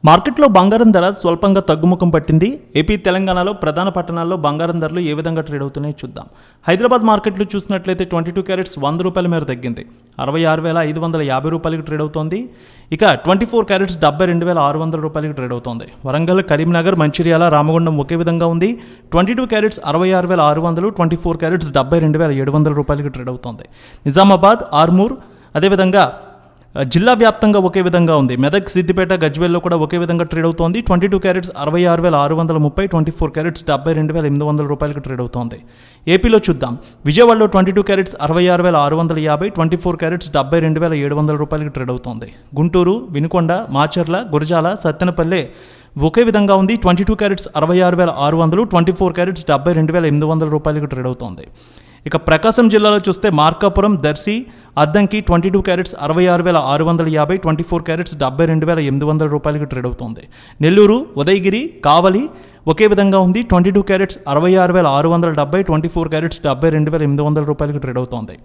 మార్కెట్లో బంగారం ధర స్వల్పంగా తగ్గుముఖం పట్టింది. ఏపీ, తెలంగాణలో ప్రధాన పట్టణాల్లో బంగారం ధరలు ఏ విధంగా ట్రేడ్ అవుతున్నాయో చూద్దాం. హైదరాబాద్ మార్కెట్లో చూసినట్లయితే 22 క్యారెట్స్ 100 రూపాయల మేర తగ్గింది. 66,550 రూపాయలకి ట్రేడ్ అవుతోంది. ఇక 24 క్యారెట్స్ 72,600 రూపాయలకి ట్రేడ్ అవుతోంది. వరంగల్, కరీంనగర్, మంచిర్యాల, రామగుండం ఒకే విధంగా ఉంది. 22 క్యారెట్స్ 66,600, 24 క్యారెట్స్ 72,700 రూపాయలకి ట్రేడ్ అవుతోంది. నిజామాబాద్, ఆర్మూర్, అదేవిధంగా జిల్లా వ్యాప్తంగా ఒకే విధంగా ఉంది. మెదక్, సిద్దిపేట, గజ్వేల్లో కూడా ఒకే విధంగా ట్రేడ్ అవుతోంది. 22 క్యారెట్స్ 66,630, 24 క్యారెట్స్ 72,800 రూపాయలకి ట్రేడ్ అవుతోంది. ఏపీలో చూద్దాం. విజయవాడలో 22 క్యారెట్స్ 66,650, 24 క్యారెట్స్ 72,700 రూపాయలకి ట్రేడ్ అవుతోంది. గుంటూరు, వినుకొండ, మాచర్ల, గురజాల, సత్తెనపల్లె ఒకే విధంగా ఉంది. 22 క్యారెట్స్ 66,600, 24 క్యారెట్స్ 72,800 రూపాయలకి ట్రేడ్ అవుతోంది. ఇక ప్రకాశం జిల్లాలో చూస్తే మార్కాపురం, దర్శి, అద్దంకి 22 క్యారెట్స్ 66,650, 24 క్యారెట్స్ 72,800 రూపాయలకి ట్రేడ్ అవుతోంది. నెల్లూరు, ఉదయగిరి, కావలి ఒకే విధంగా ఉంది. 22 క్యారెట్స్ 66,670, 24 క్యారెట్స్ 72,800 రూపాయలకి ట్రేడ్ అవుతోంది.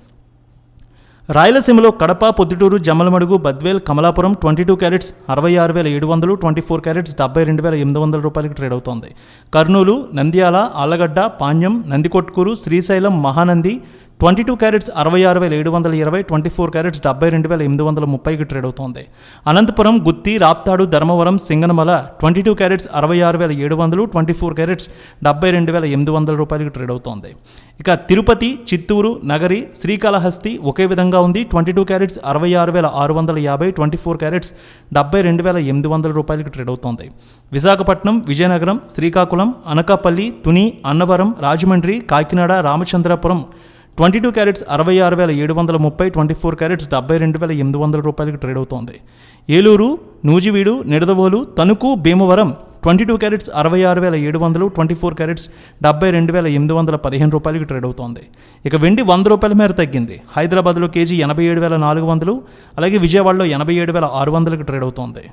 రాయలసీమలో కడప, పొద్దుటూరు, జమ్మలమడుగు, బద్వేల్, కమలాపురం 22 క్యారెట్స్ 66,700, 24 క్యారెట్స్ 72,800 రూపాయలకి ట్రేడ్ అవుతోంది. కర్నూలు, నంద్యాల, ఆళ్లగడ్డ, పాణ్యం, నందికొట్కూరు, శ్రీశైలం, మహానంది 22 క్యారెట్స్ 66,720, 24 క్యారెట్స్ 72,830కి ట్రేడ్ అవుతోంది. అనంతపురం, గుత్తి, రాప్తాడు, ధర్మవరం, సింగనమల 22 క్యారెట్స్ 66,700, 24 క్యారెట్స్ 72,800 రూపాయలకి ట్రేడ్ అవుతోంది. ఇక తిరుపతి, చిత్తూరు, నగరి, శ్రీకాళహస్తి ఒకే విధంగా ఉంది. 22 క్యారెట్స్ 66,650, 24 క్యారెట్స్ 72,800 రూపాయలకి ట్రేడ్ అవుతోంది. విశాఖపట్నం, విజయనగరం, శ్రీకాకుళం, అనకాపల్లి, తుని, అన్నవరం, రాజమండ్రి, కాకినాడ, రామచంద్రపురం 22 క్యారెట్స్ 66,730, 24 క్యారెట్స్ 72,800 రూపాయలకి ట్రేడ్ అవుతోంది. ఏలూరు, నూజివీడు, నిడదవోలు, తణుకు, భీమవరం 22 క్యారెట్స్ 66,700, 24 క్యారెట్స్ 72,815 రూపాయలకి ట్రేడ్ అవుతోంది. ఇక వెండి 100 రూపాయల మేర తగ్గింది. హైదరాబాద్లో కేజీ 87,400, అలాగే విజయవాడలో 87,600కి ట్రేడ్ అవుతోంది.